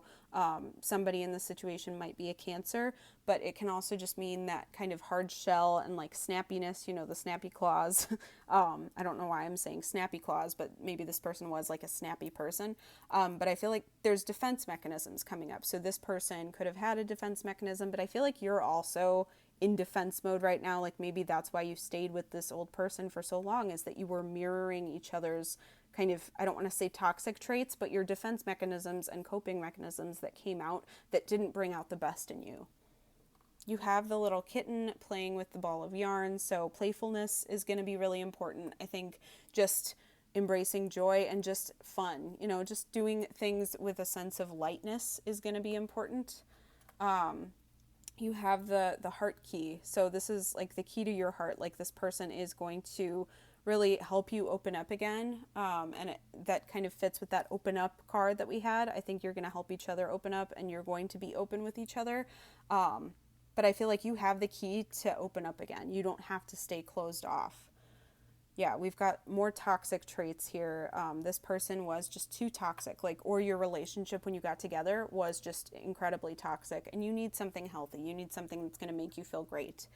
somebody in this situation might be a Cancer, but it can also just mean that kind of hard shell and like snappiness, you know, the snappy claws. I don't know why I'm saying snappy claws, but maybe this person was like a snappy person. But I feel like there's defense mechanisms coming up. So this person could have had a defense mechanism, but I feel like you're also in defense mode right now. Like maybe that's why you stayed with this old person for so long, is that you were mirroring each other's kind of, I don't want to say toxic traits, but your defense mechanisms and coping mechanisms that came out that didn't bring out the best in you. You have the little kitten playing with the ball of yarn, so playfulness is going to be really important. I think just embracing joy and just fun, you know, just doing things with a sense of lightness is going to be important. You have the heart key. So this is like the key to your heart. Like this person is going to really help you open up again. That kind of fits with that open up card that we had. I think you're going to help each other open up, and you're going to be open with each other. But I feel like you have the key to open up again. You don't have to stay closed off. Yeah, we've got more toxic traits here. This person was just too toxic, like, or your relationship when you got together was just incredibly toxic, and you need something healthy. You need something that's going to make you feel great.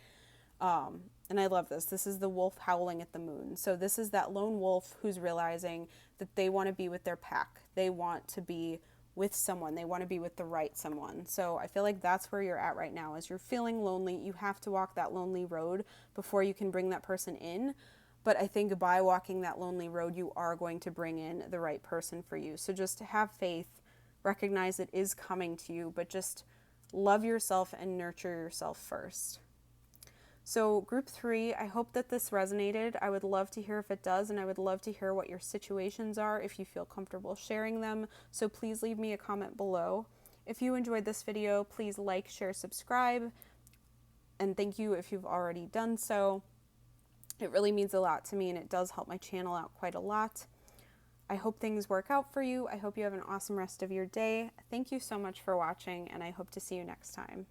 And I love this. This is the wolf howling at the moon. So this is that lone wolf who's realizing that they want to be with their pack. They want to be with someone. They want to be with the right someone. So I feel like that's where you're at right now. As you're feeling lonely, you have to walk that lonely road before you can bring that person in. But I think by walking that lonely road, you are going to bring in the right person for you. So just have faith, recognize it is coming to you, but just love yourself and nurture yourself first. So group 3, I hope that this resonated. I would love to hear if it does, and I would love to hear what your situations are if you feel comfortable sharing them. So please leave me a comment below. If you enjoyed this video, please like, share, subscribe, and thank you if you've already done so. It really means a lot to me, and it does help my channel out quite a lot. I hope things work out for you. I hope you have an awesome rest of your day. Thank you so much for watching, and I hope to see you next time.